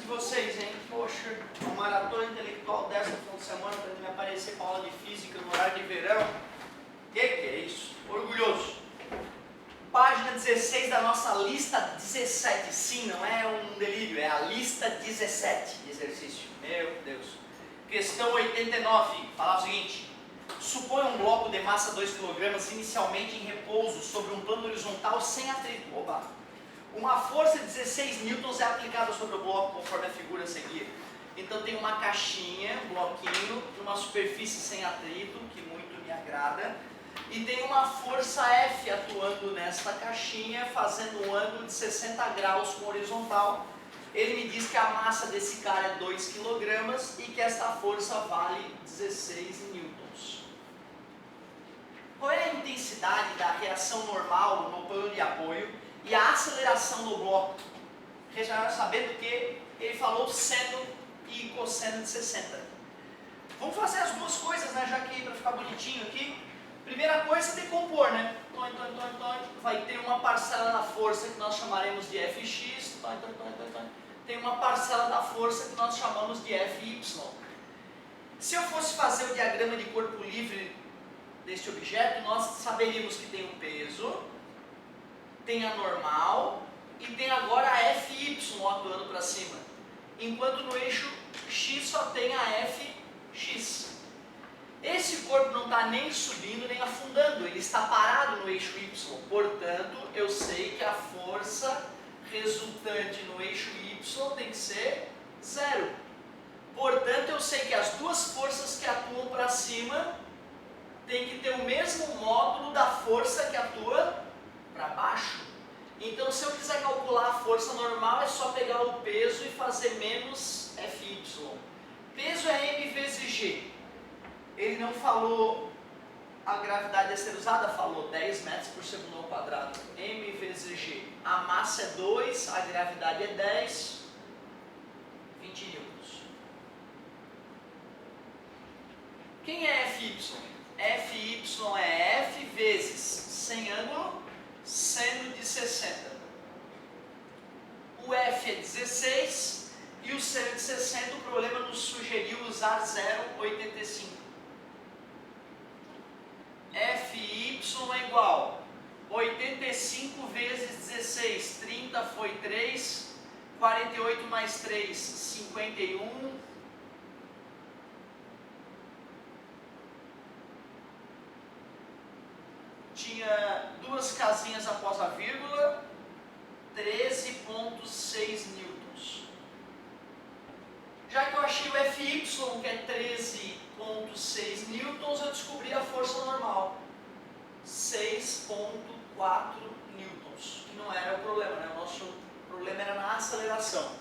vocês, hein? Poxa, uma maratona intelectual dessa final de semana para me aparecer para aula de física no horário de verão. Que é isso? Orgulhoso. Página 16 da nossa lista 17. Sim, não é um delírio, é a lista 17 de exercício. Meu Deus. Questão 89. Fala o seguinte. Suponha um bloco de massa 2 kg inicialmente em repouso sobre um plano horizontal sem atrito. Opa! Uma força de 16 newtons é aplicada sobre o bloco conforme a figura a seguir. Então tem uma caixinha, um bloquinho, numa superfície sem atrito, que muito me agrada. E tem uma força F atuando nesta caixinha, fazendo um ângulo de 60 graus com horizontal. Ele me diz que a massa desse cara é 2 kg e que esta força vale 16 newtons. Qual é a intensidade da reação normal no plano de apoio e a aceleração do bloco? Sabendo que ele falou seno e cosseno de 60. Vamos fazer as duas coisas, né? Já que para ficar bonitinho aqui. Primeira coisa, decompor, né? Vai ter uma parcela da força que nós chamaremos de Fx. Tem uma parcela da força que nós chamamos de Fy. Se eu fosse fazer o diagrama de corpo livre deste objeto, nós saberíamos que tem um peso, tem a normal e tem agora a Fy atuando para cima. Enquanto no eixo X só tem a Fx. Esse corpo não está nem subindo nem afundando, ele está parado no eixo Y. Portanto, eu sei que a força resultante no eixo Y tem que ser zero. Portanto, eu sei que as duas forças que atuam para cima tem que ter o mesmo módulo da força que atua para baixo. Então, se eu quiser calcular a força normal, é só pegar o peso e fazer menos Fy. Peso é m vezes g. Ele não falou a gravidade a ser usada, falou 10 metros por segundo ao quadrado. M vezes g. A massa é 2, a gravidade é 10, 20 newtons. Quem é Fy? Fy é F vezes, sem ângulo, seno de 60. O F é 16 e o seno de 60, o problema nos sugeriu usar 0,85. Fy é igual 85 vezes 16, 30 foi 3, 48 mais 3, 51. Tinha duas casinhas após a vírgula, 13,6 newtons. Já que eu achei o Fy, que é 13,6 newtons, eu descobri a força normal, 6,4 newtons, que não era o problema, né? O nosso problema era na aceleração.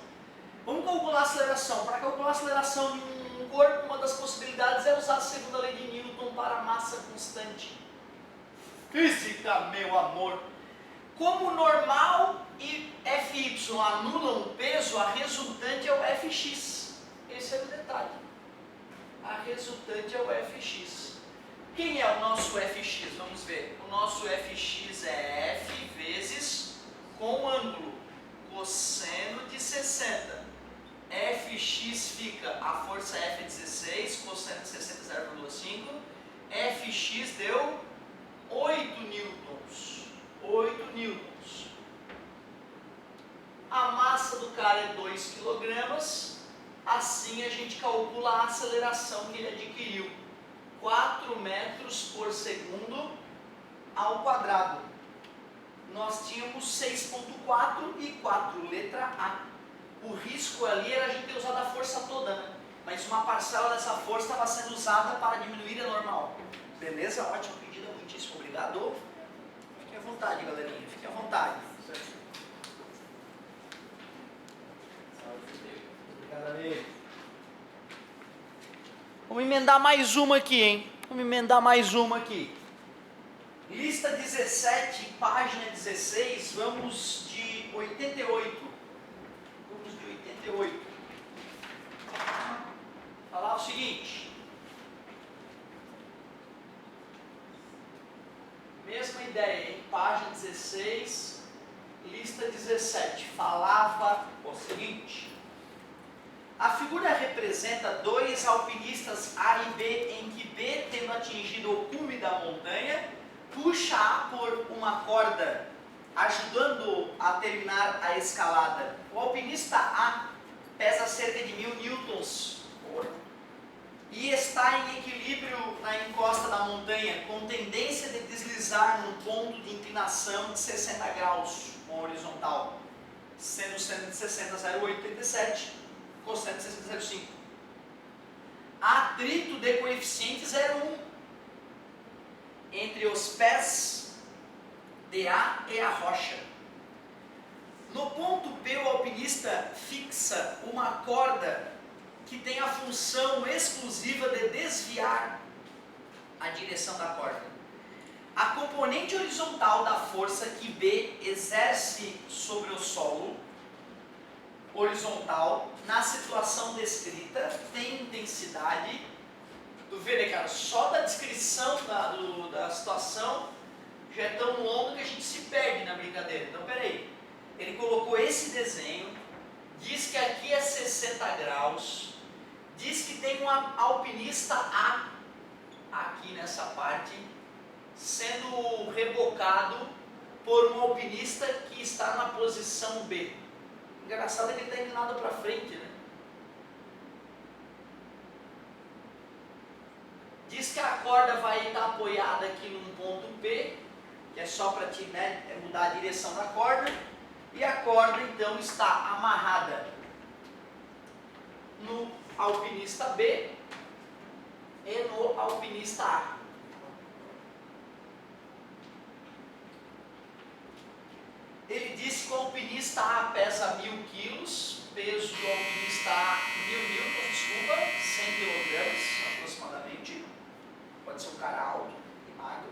Vamos calcular a aceleração. Para calcular a aceleração de um corpo, uma das possibilidades é usar a segunda lei de Newton para massa constante. Física, meu amor! Como normal e Fy anulam o peso, a resultante é o Fx. Esse é o detalhe. A resultante é o Fx. Quem é o nosso Fx? Vamos ver. O nosso Fx é F vezes com ângulo, cosseno de 60. Fx fica, a força F é 16, cosseno de 60 é 0,5. Fx deu 8 newtons. 8 newtons. A massa do cara é 2 kg. Assim a gente calcula a aceleração que ele adquiriu. 4 metros por segundo ao quadrado. Nós tínhamos 6,4 e 4, letra A. O risco ali era a gente ter usado a força toda, né? Mas uma parcela dessa força estava sendo usada para diminuir a normal. Beleza? Ótimo pedido, muitíssimo obrigado. Fique à vontade, galerinha, fique à vontade. Obrigado, amigo. Vamos emendar mais uma aqui, hein? Vamos emendar mais uma aqui. Lista 17, página 16, vamos de 88. Vamos de 88. Falar o seguinte. Mesma ideia, hein? Página 16, lista 17. Falava o seguinte. A figura representa dois alpinistas A e B, em que B, tendo atingido o cume da montanha, puxa A por uma corda, ajudando a terminar a escalada. O alpinista A pesa cerca de 1000 newtons e está em equilíbrio na encosta da montanha, com tendência de deslizar num ponto de inclinação de 60 graus com horizontal, sendo 160, 0,837, cosseno de 60,05. Atrito de coeficiente 0,1 entre os pés de A e a rocha. No ponto B, o alpinista fixa uma corda que tem a função exclusiva de desviar a direção da corda. A componente horizontal da força que B exerce sobre o solo horizontal, na situação descrita, tem intensidade. Tu vê, né, cara? Só da descrição da situação já é tão longa que a gente se perde na brincadeira. Então, peraí. Ele colocou esse desenho, diz que aqui é 60 graus, diz que tem um alpinista A aqui nessa parte, sendo rebocado por um alpinista que está na posição B. Engraçado é que ele está inclinado para frente, né? Diz que a corda vai estar apoiada aqui num ponto P, que é só para te, né, mudar a direção da corda, e a corda então está amarrada no alpinista B e no alpinista A. Ele disse que o alpinista A pesa 1000 quilos, peso do alpinista A 1000 newtons, desculpa, 100 quilogramas aproximadamente. Pode ser um cara alto e magro.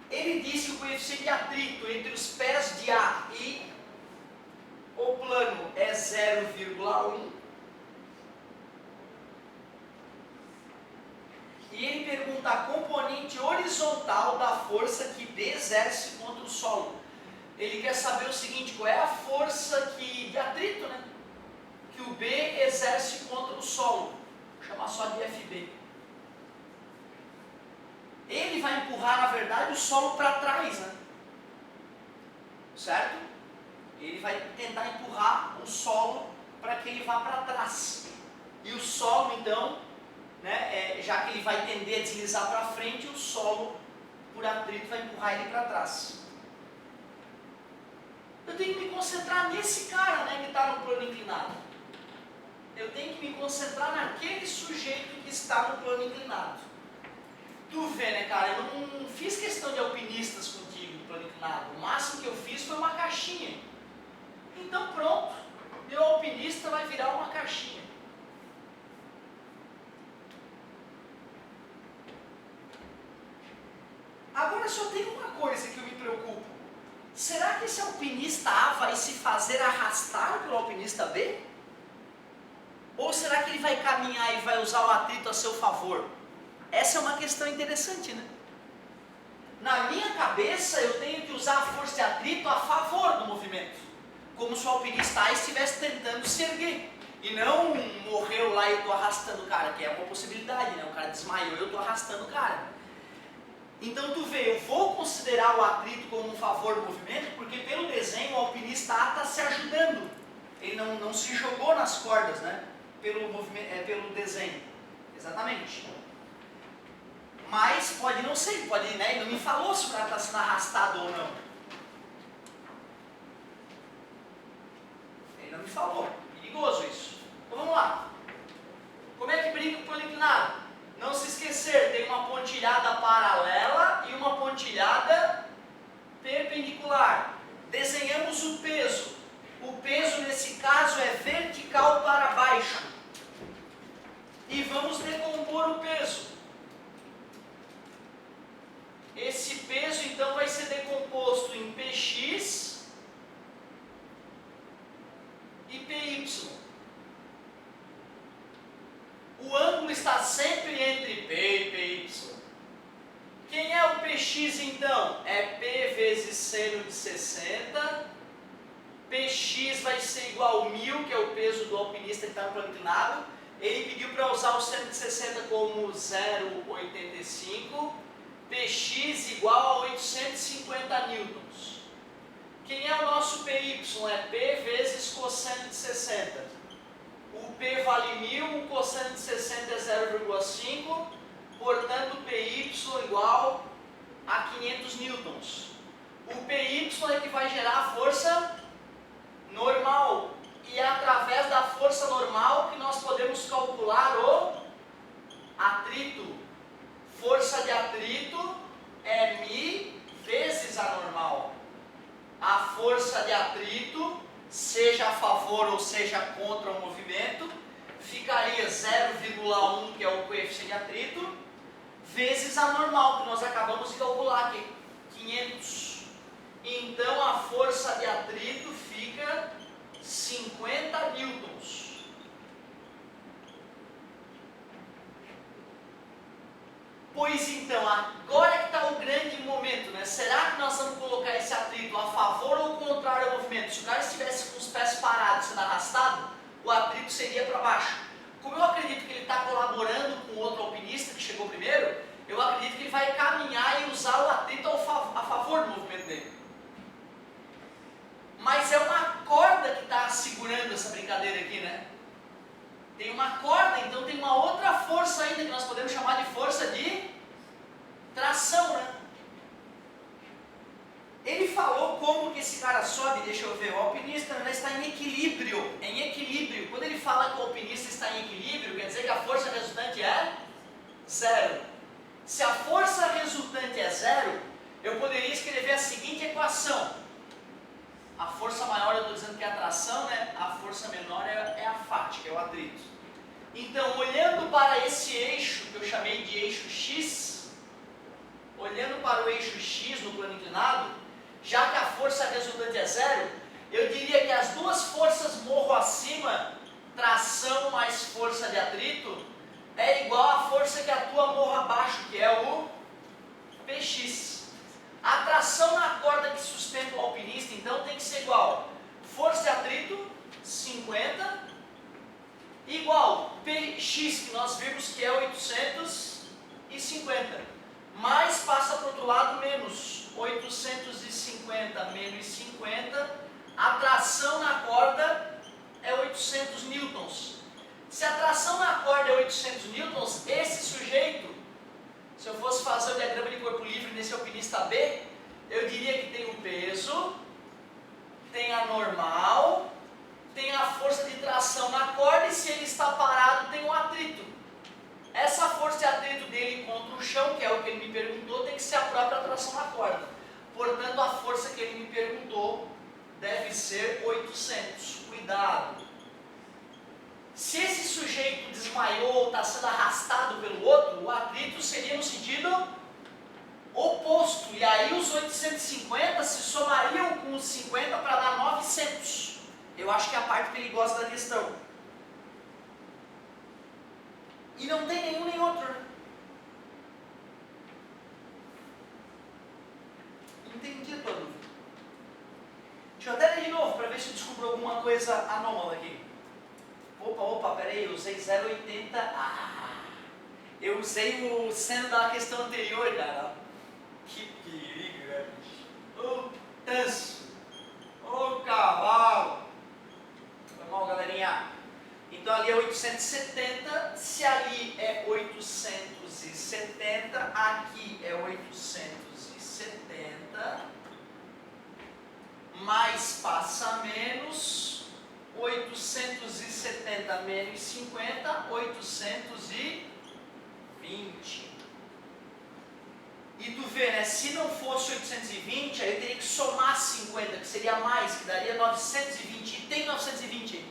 Ele disse que o coeficiente de atrito entre os pés de A e o plano é 0,1. E ele pergunta a componente horizontal da força que B exerce contra o solo. Ele quer saber o seguinte: qual é a força de atrito, né, que o B exerce contra o solo. Vou chamar só de FB. Ele vai empurrar, na verdade, o solo para trás, né? Certo? Ele vai tentar empurrar o solo para que ele vá para trás. E o solo, então, né, já que ele vai tender a deslizar para frente, o solo, por atrito, vai empurrar ele para trás. Eu tenho que me concentrar nesse cara, né, que está no plano inclinado. Eu tenho que me concentrar naquele sujeito que está no plano inclinado. Tu vê, né, cara, eu não fiz questão de alpinistas contigo no plano inclinado. O máximo que eu fiz foi uma caixinha. Então pronto, meu alpinista vai virar uma caixinha. Agora só tem uma coisa que eu me preocupo. Será que esse alpinista A vai se fazer arrastar pelo alpinista B? Ou será que ele vai caminhar e vai usar o atrito a seu favor? Essa é uma questão interessante, né? Na minha cabeça, eu tenho que usar a força de atrito a favor do movimento. Como se o alpinista A estivesse tentando se erguer. E não morreu lá e eu estou arrastando o cara, que é uma possibilidade, né? O cara desmaiou e eu estou arrastando o cara. Então tu vê, eu vou considerar o atrito como um favor do movimento, porque pelo desenho o alpinista A está se ajudando. Ele não se jogou nas cordas, né? Pelo desenho. Exatamente. Mas pode não ser, pode, né? Ele não me falou se o cara está sendo arrastado ou não. Ele não me falou. Perigoso isso. Então vamos lá. Como é que brinca com o plano inclinado? Não se esquecer, tem uma pontilhada paralela e uma pontilhada perpendicular. Desenhamos o peso. O peso nesse caso é vertical para baixo. E vamos decompor o peso. Esse peso então vai ser decomposto em Px e Py. O ângulo está sempre entre P e Py. Quem é o Px então? É P vezes seno de 60 Px vai ser igual a 1000, que é o peso do alpinista que está no plano inclinado. Ele pediu para usar o 160 como 0,85. Px igual a 850 newtons. Quem é o nosso Py? É P vezes cosseno de 60. O P vale 1000, o cosseno de 60 é 0,5. Portanto, Py igual a 500 newtons. O Py é que vai gerar a força normal. E é através da força normal que nós podemos calcular o atrito. Força de atrito é μ vezes a normal. A força de atrito, seja a favor ou seja contra o movimento, ficaria 0,1, que é o coeficiente de atrito, vezes a normal, que nós acabamos de calcular aqui, 500. Então a força de atrito fica 50 newtons. Pois então, agora que está o grande momento, né? Será que nós vamos colocar esse atrito a favor ou contrário ao movimento? Se o cara estivesse com os pés parados sendo arrastado, o atrito seria para baixo. Como eu acredito que ele está colaborando com o outro alpinista que chegou primeiro, eu acredito que ele vai caminhar e usar o atrito a favor do movimento dele. Mas é uma corda que está segurando essa brincadeira aqui, né? Tem uma corda, então tem uma outra força ainda que nós podemos chamar de força de tração, né? Ele falou como que esse cara sobe, deixa eu ver, o alpinista está em equilíbrio, em equilíbrio. Quando ele fala que o alpinista está em equilíbrio, quer dizer que a força resultante é zero. Se a força resultante é zero, eu poderia escrever a seguinte equação. A força maior eu estou dizendo que é a tração, né? A força menor é a fática, é o atrito. Então, olhando para esse eixo, que eu chamei de eixo X, olhando para o eixo X no plano inclinado, já que a força resultante é zero, eu diria que as duas forças morro acima, tração mais força de atrito, é igual à força que atua morro abaixo, que é o Px. A tração na corda que sustenta o alpinista, então, tem que ser igual força de atrito, 50, igual Px, que nós vimos que é 850, mais passa para o outro lado, menos 850 menos 50, a tração na corda é 800 newtons. Se a tração na corda é 800 newtons, esse sujeito, se eu fosse fazer o diagrama de corpo livre nesse alpinista B, eu diria que tem o peso, tem a normal, tem a força de tração na corda e se ele está parado tem um atrito. Essa força de atrito dele contra o chão, que é o que ele me perguntou, tem que ser a própria tração na corda. Portanto, a força que ele me perguntou deve ser 800. Cuidado! Se esse sujeito desmaiou ou está sendo arrastado pelo outro, o atrito seria no sentido oposto. E aí os 850 se somariam com os 50 para dar 900. Eu acho que é a parte perigosa da questão. E não tem nenhum nem outro. Entendi a tua dúvida. Deixa eu até ler de novo para ver se eu descubro alguma coisa anômala aqui. Opa, peraí, eu usei 0,80. Eu usei o seno da questão anterior, cara. Que perigo, né, bicho? Ô tanso! Ô cavalo! Foi mal, galerinha. Então ali é 870. Se ali é 870, aqui é 870. Mais passa menos. 870 menos 50, 820. E tu vê, né? Se não fosse 820, aí eu teria que somar 50, que seria mais, que daria 920. E tem 920 aí.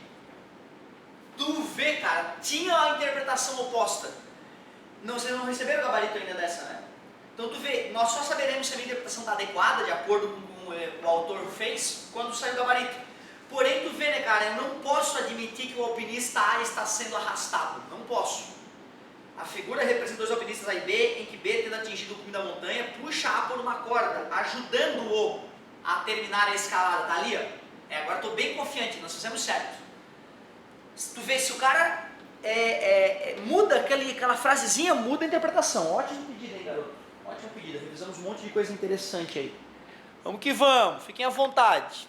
Tu vê, cara, tinha a interpretação oposta. Não, vocês não receberam o gabarito ainda dessa, né? Então tu vê, nós só saberemos se a minha interpretação está adequada, de acordo com o autor fez, quando sair o gabarito. Porém, tu vê, né, cara, eu não posso admitir que o alpinista A está sendo arrastado. Não posso. A figura representa dois alpinistas A e B, em que B, tendo atingido o cume da montanha, puxa A por uma corda, ajudando-o a terminar a escalada. Tá ali, ó. Agora estou bem confiante, nós fizemos certo. Se tu vê, se o cara muda aquela frasezinha, muda a interpretação. Ótimo pedido, hein, garoto? Ótimo pedido. Revisamos um monte de coisa interessante aí. Vamos que vamos, fiquem à vontade.